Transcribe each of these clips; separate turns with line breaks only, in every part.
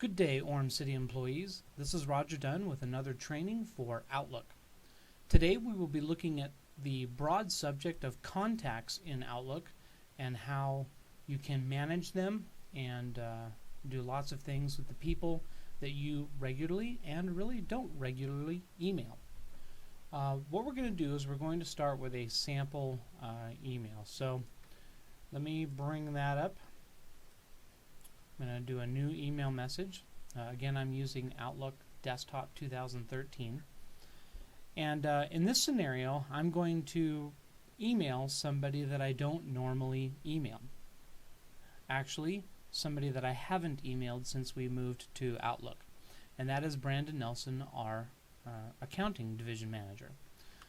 Good day, Orem City employees. This is Roger Dunn with another training for Outlook. Today we will be looking at the broad subject of contacts in Outlook and how you can manage them and do lots of things with the people that you regularly and really don't regularly email. What we're going to do is we're going to start with a sample email. So let me bring that up. I'm going to do a new email message. Again, I'm using Outlook Desktop 2013. And in this scenario, I'm going to email somebody that I don't normally email. Actually, somebody that I haven't emailed since we moved to Outlook. And that is Brandon Nelson, our accounting division manager.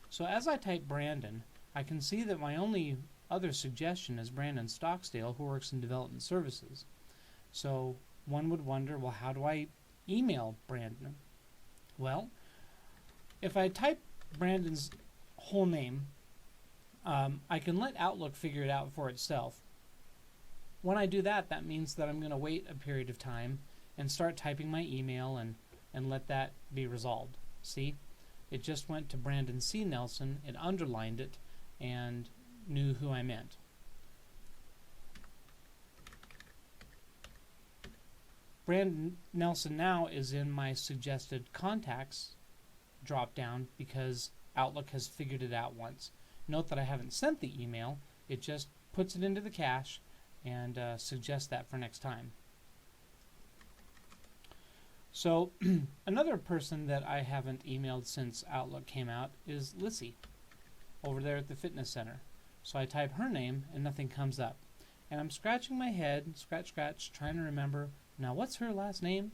So as I type Brandon, I can see that my only other suggestion is Brandon Stocksdale, who works in development services. So one would wonder, well, how do I email Brandon? Well, if I type Brandon's whole name, I can let Outlook figure it out for itself. When I do that, that means that I'm going to wait a period of time and start typing my email and let that be resolved. See? It just went to Brandon C. Nelson, it underlined it, and knew who I meant. Brandon Nelson now is in my suggested contacts drop down because Outlook has figured it out once. Note that I haven't sent the email, it just puts it into the cache and suggests that for next time. So another person that I haven't emailed since Outlook came out is Lissy over there at the fitness center. So I type her name and nothing comes up. And I'm scratching my head, scratch, trying to remember, now what's her last name?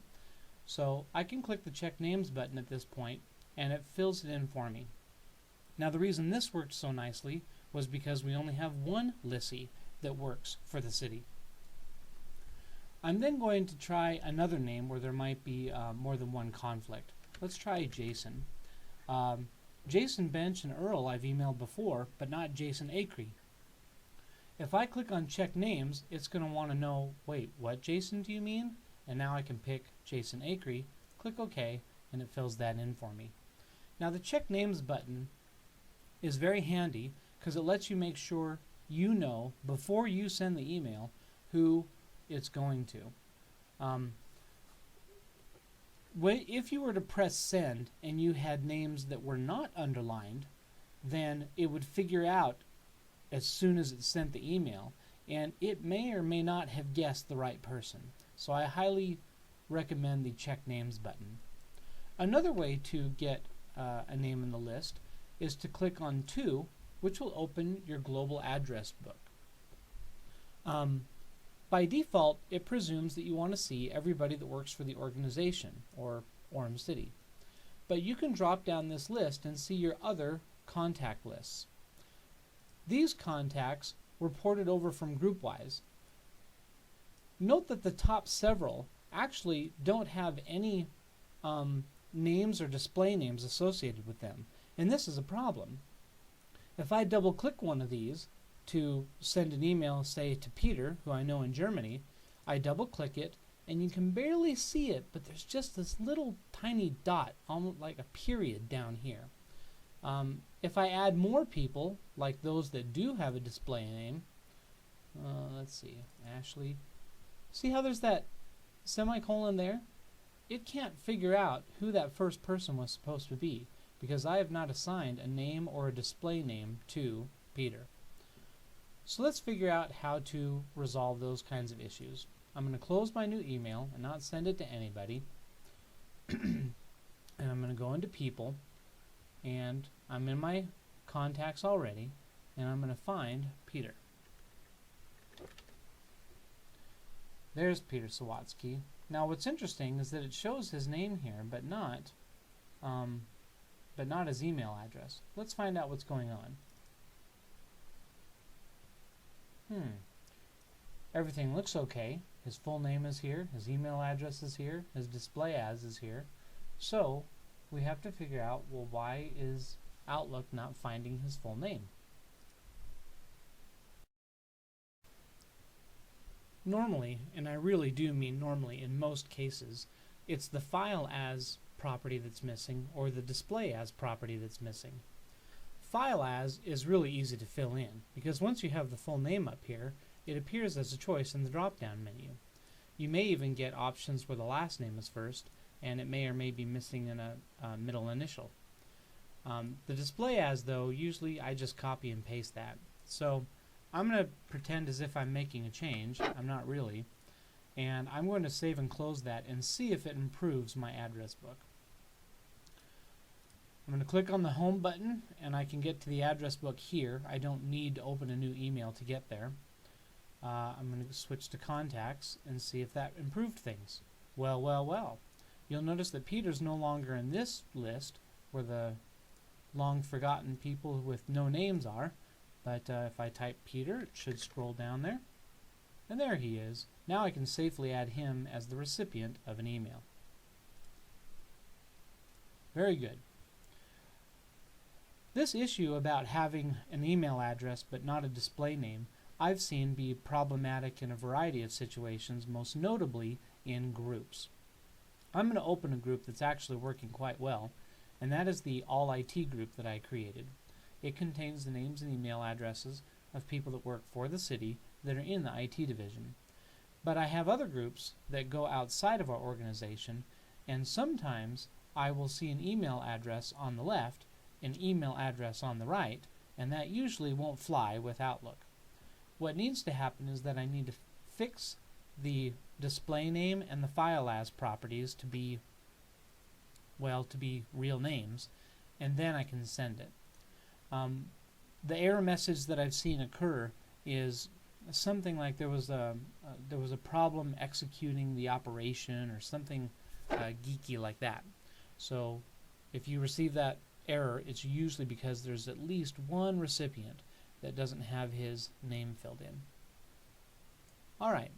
So I can click the Check Names button at this point and it fills it in for me. Now the reason this worked so nicely was because we only have one Lissy that works for the city. I'm then going to try another name where there might be more than one conflict. Let's try Jason. Jason Bench and Earl I've emailed before, but not Jason Acree. If I click on Check Names, it's going to want to know, wait, what Jason do you mean? And now I can pick Jason Acree, click OK, and it fills that in for me. Now the Check Names button is very handy because it lets you make sure you know before you send the email who it's going to. If you were to press send and you had names that were not underlined, then it would figure out as soon as it sent the email, and it may or may not have guessed the right person. So I highly recommend the Check Names button. Another way to get a name in the list is to click on To, which will open your global address book. By default, it presumes that you want to see everybody that works for the organization, or Orem City. But you can drop down this list and see your other contact lists. These contacts were ported over from GroupWise. Note that the top several actually don't have any names or display names associated with them, and this is a problem. If I double-click one of these to send an email, say, to Peter, who I know in Germany, I double-click it, and you can barely see it, but there's just this little tiny dot, almost like a period down here. If I add more people, like those that do have a display name, let's see, Ashley. See how there's that semicolon there? It can't figure out who that first person was supposed to be because I have not assigned a name or a display name to Peter. So let's figure out how to resolve those kinds of issues. I'm going to close my new email and not send it to anybody. And I'm going to go into People, and I'm in my contacts already, and I'm going to find Peter. There's Peter Sawatsky. Now what's interesting is that it shows his name here, but not his email address. Let's find out what's going on. Everything looks okay. His full name is here, his email address is here, his display as is here. So we have to figure out, well, why is Outlook not finding his full name? Normally, and I really do mean normally in most cases, it's the file as property that's missing or the display as property that's missing. File as is really easy to fill in because once you have the full name up here, it appears as a choice in the drop-down menu. You may even get options where the last name is first, and it may or may be missing in a middle initial. The display as, though, usually I just copy and paste that. So I'm going to pretend as if I'm making a change. I'm not really. And I'm going to save and close that and see if it improves my address book. I'm going to click on the home button and I can get to the address book here. I don't need to open a new email to get there. I'm going to switch to contacts and see if that improved things. Well, well, well. You'll notice that Peter's no longer in this list where the long forgotten people with no names are, but if I type Peter, it should scroll down there, and there he is. Now I can safely add him as the recipient of an email. Very good. This issue about having an email address but not a display name I've seen be problematic in a variety of situations, most notably in groups. I'm going to open a group that's actually working quite well, and that is the All IT group that I created. It contains the names and email addresses of people that work for the city that are in the IT division. But I have other groups that go outside of our organization, and sometimes I will see an email address on the left, an email address on the right, and that usually won't fly with Outlook. What needs to happen is that I need to fix the display name and the file as properties to be, well, to be real names, and then I can send it. The error message that I've seen occur is something like there was a problem executing the operation or something geeky like that. So if you receive that error, it's usually because there's at least one recipient that doesn't have his name filled in. Alright.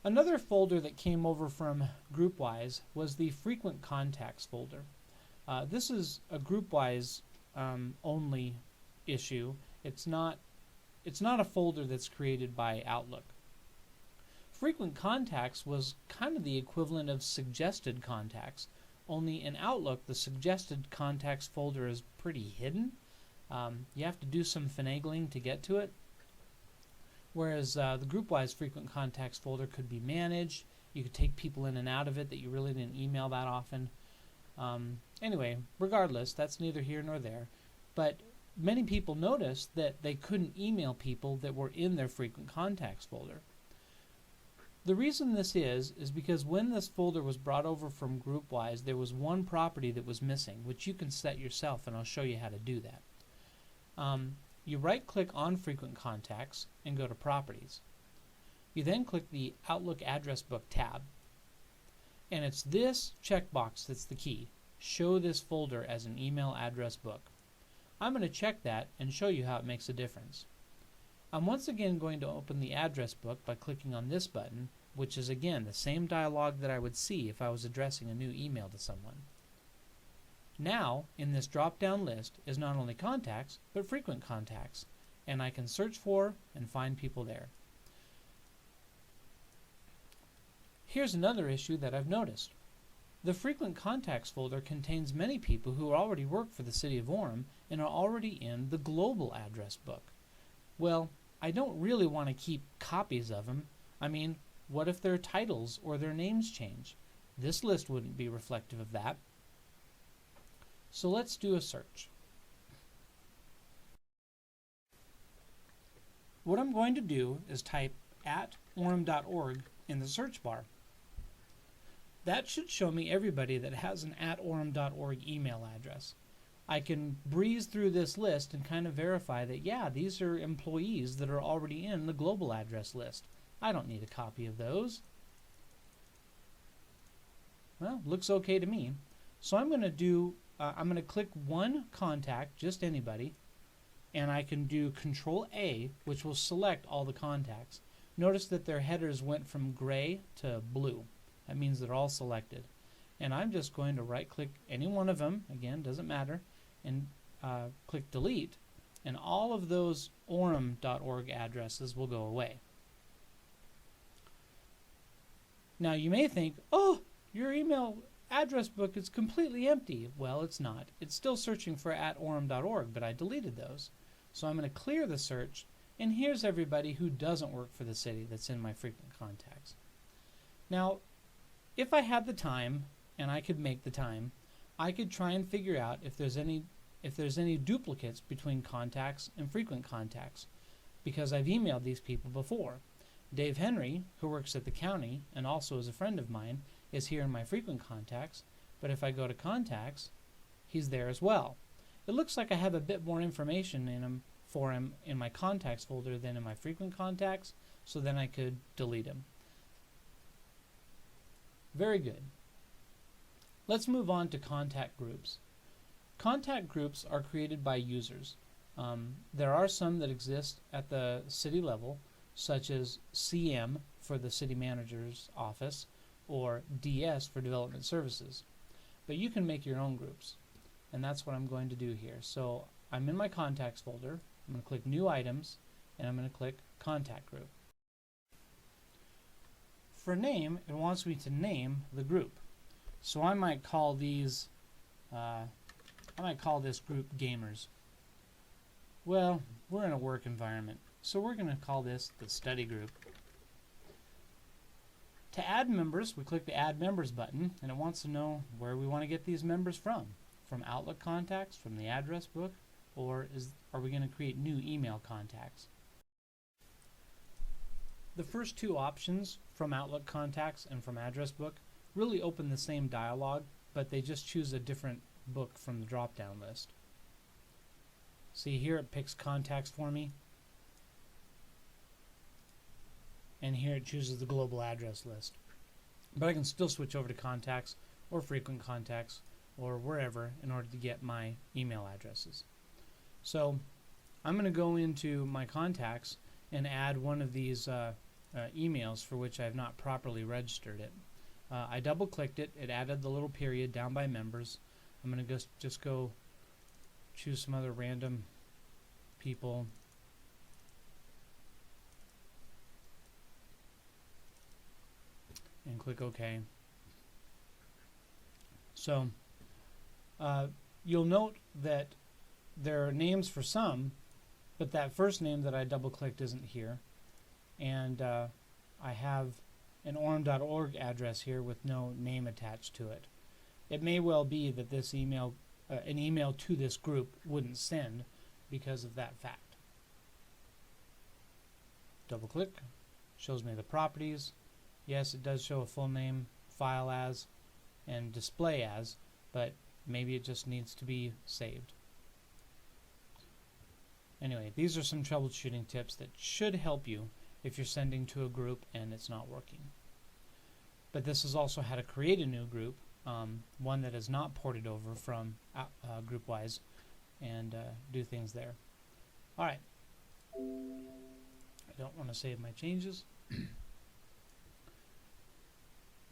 Another folder that came over from GroupWise was the Frequent Contacts folder. This is a GroupWise only issue. It's not a folder that's created by Outlook. Frequent Contacts was kind of the equivalent of Suggested Contacts, only in Outlook the Suggested Contacts folder is pretty hidden. You have to do some finagling to get to it, whereas the GroupWise Frequent Contacts folder could be managed. You could take people in and out of it that you really didn't email that often. Anyway, regardless, that's neither here nor there. But many people noticed that they couldn't email people that were in their Frequent Contacts folder. The reason this is because when this folder was brought over from GroupWise, there was one property that was missing, which you can set yourself, and I'll show you how to do that. You right-click on Frequent Contacts and go to Properties. You then click the Outlook Address Book tab, and it's this checkbox that's the key. Show this folder as an email address book. I'm going to check that and show you how it makes a difference. I'm once again going to open the address book by clicking on this button, which is again the same dialog that I would see if I was addressing a new email to someone. Now, in this drop-down list is not only contacts, but frequent contacts, and I can search for and find people there. Here's another issue that I've noticed. The Frequent Contacts folder contains many people who already work for the City of Orem and are already in the global address book. Well, I don't really want to keep copies of them. I mean, what if their titles or their names change? This list wouldn't be reflective of that. So let's do a search. What I'm going to do is type @orem.org in the search bar. That should show me everybody that has an @orem.org email address. I can breeze through this list and kind of verify that, yeah, these are employees that are already in the global address list. I don't need a copy of those. Well, looks okay to me. So I'm going to click one contact, just anybody, and I can do Control A, which will select all the contacts. Notice that their headers went from gray to blue. That means they're all selected. And I'm just going to right-click any one of them, again, doesn't matter, and click Delete. and all of those Orem.org addresses will go away. Now you may think, oh, your email address book is completely empty. Well, it's not. It's still searching for @orem.org, but I deleted those. So I'm going to clear the search, and here's everybody who doesn't work for the city that's in my frequent contacts. Now, if I had the time, and I could make the time, I could try and figure out if there's any duplicates between contacts and frequent contacts, because I've emailed these people before. Dave Henry, who works at the county and also is a friend of mine, is here in my frequent contacts, but if I go to contacts, he's there as well. It looks like I have a bit more information for him in my contacts folder than in my frequent contacts, so then I could delete him. Very good. Let's move on to contact groups. Contact groups are created by users. There are some that exist at the city level, such as CM for the city manager's office or DS for development services. But you can make your own groups, and that's what I'm going to do here. So I'm in my contacts folder. I'm going to click New Items, and I'm going to click Contact Group. For name, it wants me to name the group. So I might call these, this group Gamers. Well, we're in a work environment, so we're going to call this the Study Group. To add members, we click the Add Members button, and it wants to know where we want to get these members from Outlook contacts, from the address book, or are we going to create new email contacts? The first two options, from Outlook contacts and from address book, really open the same dialog, but they just choose a different book from the drop-down list. See here it picks contacts for me, and here it chooses the global address list. But I can still switch over to contacts or frequent contacts or wherever in order to get my email addresses. So I'm going to go into my contacts and add one of these emails for which I have not properly registered it. I double-clicked it. It added the little period down by members. I'm going to just go choose some other random people. And click OK. So you'll note that there are names for some, but that first name that I double-clicked isn't here. And I have an orem.org address here with no name attached to it. It may well be that this email, an email to this group wouldn't send because of that fact. Double-click, shows me the properties. Yes, it does show a full name, file as, and display as, but maybe it just needs to be saved. Anyway, these are some troubleshooting tips that should help you if you're sending to a group and it's not working. But this is also how to create a new group, one that is not ported over from GroupWise, and do things there. Alright, I don't want to save my changes.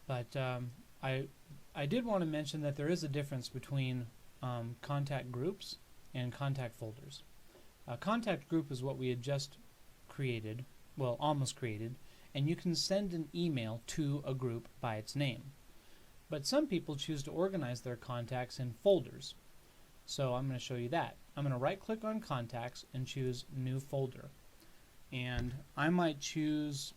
But I did want to mention that there is a difference between contact groups and contact folders. A contact group is what we had just created, well, almost created, and you can send an email to a group by its name. But some people choose to organize their contacts in folders. So I'm going to show you that. I'm going to right-click on Contacts and choose New Folder. And I might choose,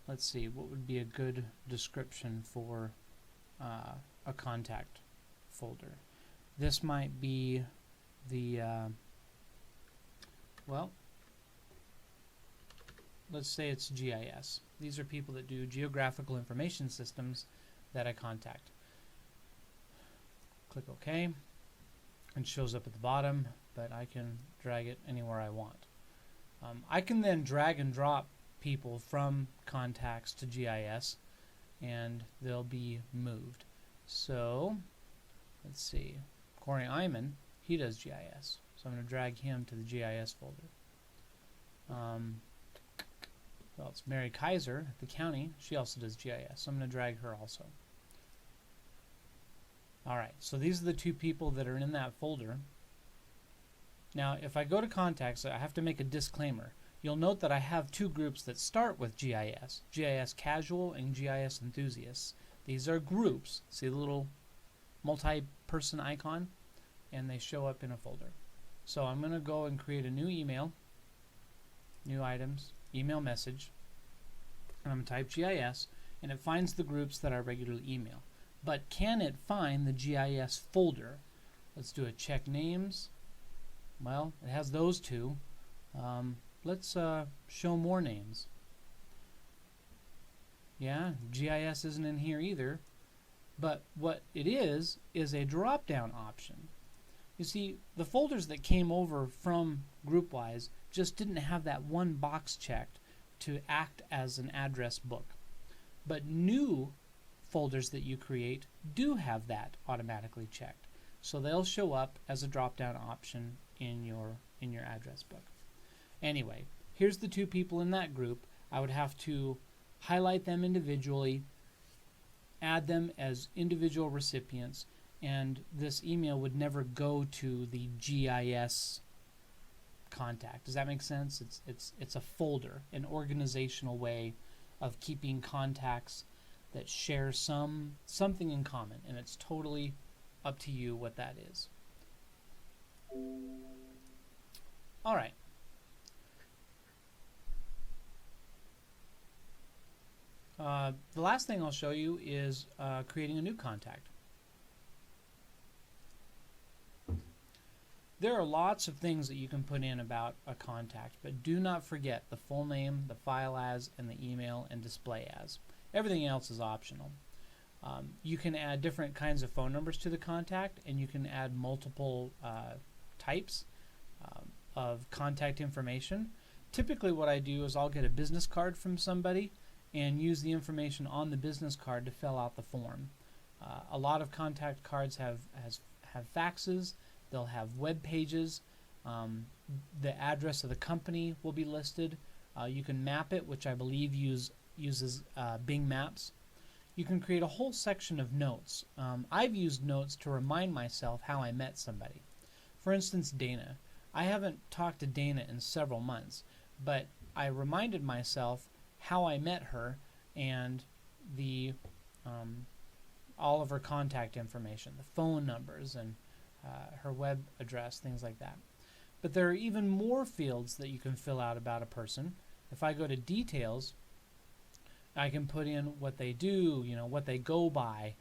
let's see, what would be a good description for a contact folder. This might be the, well, let's say it's GIS. These are people that do geographical information systems that I contact. Click OK. It shows up at the bottom, but I can drag it anywhere I want. I can then drag and drop people from contacts to GIS, and they'll be moved. So, let's see. Corey Iman, he does GIS. So I'm going to drag him to the GIS folder. Well, it's Mary Kaiser at the county. She also does GIS. So I'm going to drag her also. Alright, so these are the two people that are in that folder. Now, if I go to contacts, I have to make a disclaimer. You'll note that I have two groups that start with GIS, GIS Casual and GIS Enthusiasts. These are groups. See the little multi-person icon? And they show up in a folder. So I'm going to go and create a new email, new items, email message, and I'm going to type GIS, and it finds the groups that I regularly email. But can it find the GIS folder? Let's do a check names. Well, it has those two. Let's show more names. Yeah, GIS isn't in here either. But what it is a drop-down option. You see, the folders that came over from GroupWise just didn't have that one box checked to act as an address book. But new folders that you create do have that automatically checked. So they'll show up as a drop-down option in your address book. Anyway, here's the two people in that group. I would have to highlight them individually, add them as individual recipients, and this email would never go to the GIS contact. Does that make sense? It's a folder, an organizational way of keeping contacts that share something in common, and it's totally up to you what that is. All right. The last thing I'll show you is creating a new contact. There are lots of things that you can put in about a contact, but do not forget the full name, the file as, and the email and display as. Everything else is optional. You can add different kinds of phone numbers to the contact, and you can add multiple types of contact information. Typically what I do is I'll get a business card from somebody and use the information on the business card to fill out the form. A lot of contact cards have faxes. They'll have web pages. The address of the company will be listed. You can map it, which I believe uses Bing Maps. You can create a whole section of notes. I've used notes to remind myself how I met somebody. For instance, Dana. I haven't talked to Dana in several months, but I reminded myself how I met her and the all of her contact information, the phone numbers and her web address, things like that. But there are even more fields that you can fill out about a person. If I go to details, I can put in what they do, what they go by.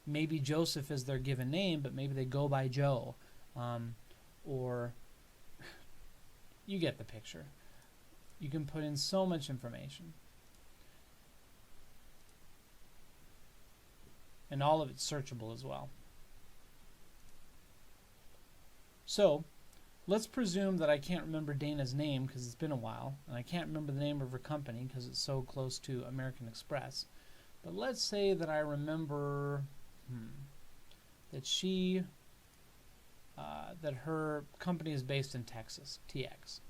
Maybe Joseph is their given name, but maybe they go by Joe. Or you get the picture. You can put in so much information. And all of it's searchable as well. So, let's presume that I can't remember Dana's name because it's been a while, and I can't remember the name of her company because it's so close to American Express. But let's say that I remember that that her company is based in Texas, TX.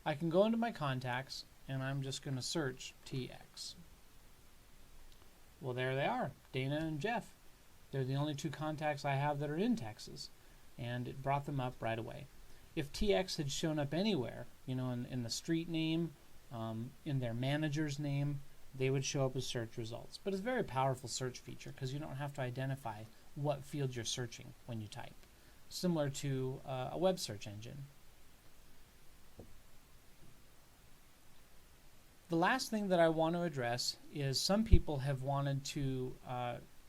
I can go into my contacts, and I'm just going to search TX. Well, there they are, Dana and Jeff. They're the only two contacts I have that are in Texas, and it brought them up right away. If TX had shown up anywhere, in the street name, in their manager's name, they would show up as search results. But it's a very powerful search feature because you don't have to identify what field you're searching when you type, similar to a web search engine. The last thing that I want to address is some people have wanted to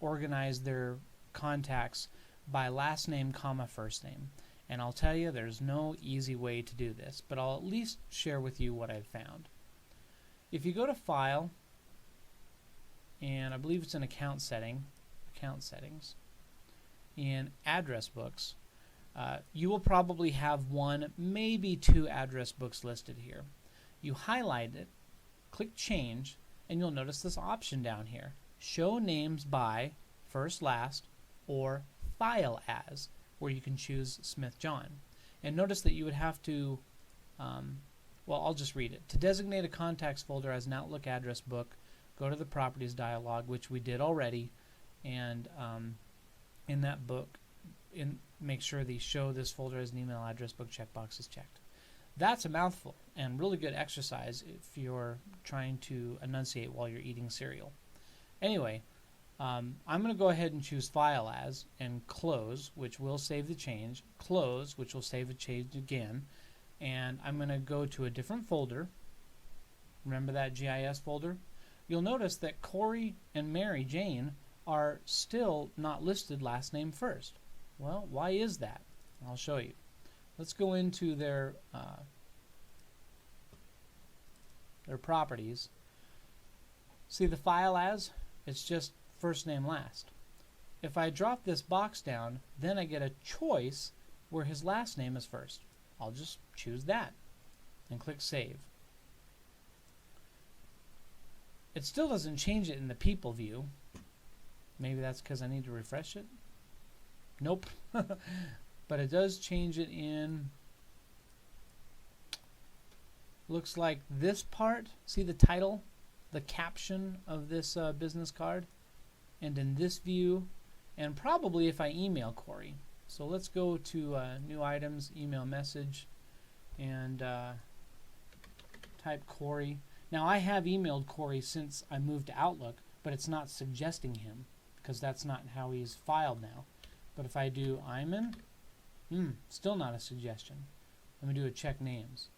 organize their contacts by last name, comma, first name. And I'll tell you there's no easy way to do this, but I'll at least share with you what I've found. If you go to File, and I believe it's in Account Settings, in Address Books, you will probably have one, maybe two address books listed here. You highlight it, click Change, and you'll notice this option down here. Show names by first, last, or file as, where you can choose Smith John. And notice that you would have to, well, I'll just read it. To designate a contacts folder as an Outlook address book, go to the Properties dialog, which we did already, and in that book, make sure the show this folder as an email address book checkbox is checked. That's a mouthful and really good exercise if you're trying to enunciate while you're eating cereal. Anyway, I'm going to go ahead and choose File As and Close, which will save the change, Close, which will save the change again, and I'm going to go to a different folder. Remember that GIS folder? You'll notice that Corey and Mary Jane are still not listed last name first. Well, why is that? I'll show you. Let's go into their properties. See the File As? It's just first name last. If I drop this box down, then I get a choice where his last name is first. I'll just choose that and click Save. It still doesn't change it in the people view. Maybe that's because I need to refresh it. Nope. But it does change it in, looks like this part. See the title, the caption of this business card? And in this view, and probably if I email Corey. So let's go to New Items, Email Message, and type Corey. Now I have emailed Corey since I moved to Outlook, but it's not suggesting him because that's not how he's filed now. But if I do Iman, still not a suggestion. Let me do a check names.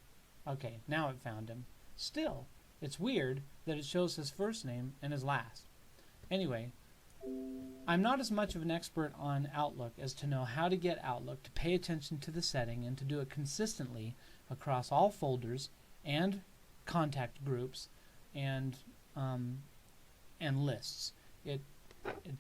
Okay, now it found him. Still, it's weird that it shows his first name and his last. Anyway, I'm not as much of an expert on Outlook as to know how to get Outlook to pay attention to the setting and to do it consistently across all folders and contact groups and lists. It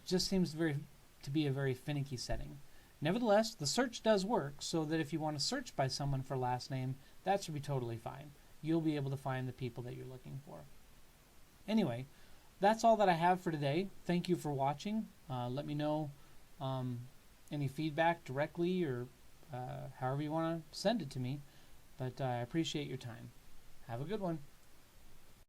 just seems to be a very finicky setting. Nevertheless, the search does work, so that if you want to search by someone for last name, that should be totally fine. You'll be able to find the people that you're looking for. Anyway, that's all that I have for today. Thank you for watching. Let me know any feedback directly or however you want to send it to me. But I appreciate your time. Have a good one.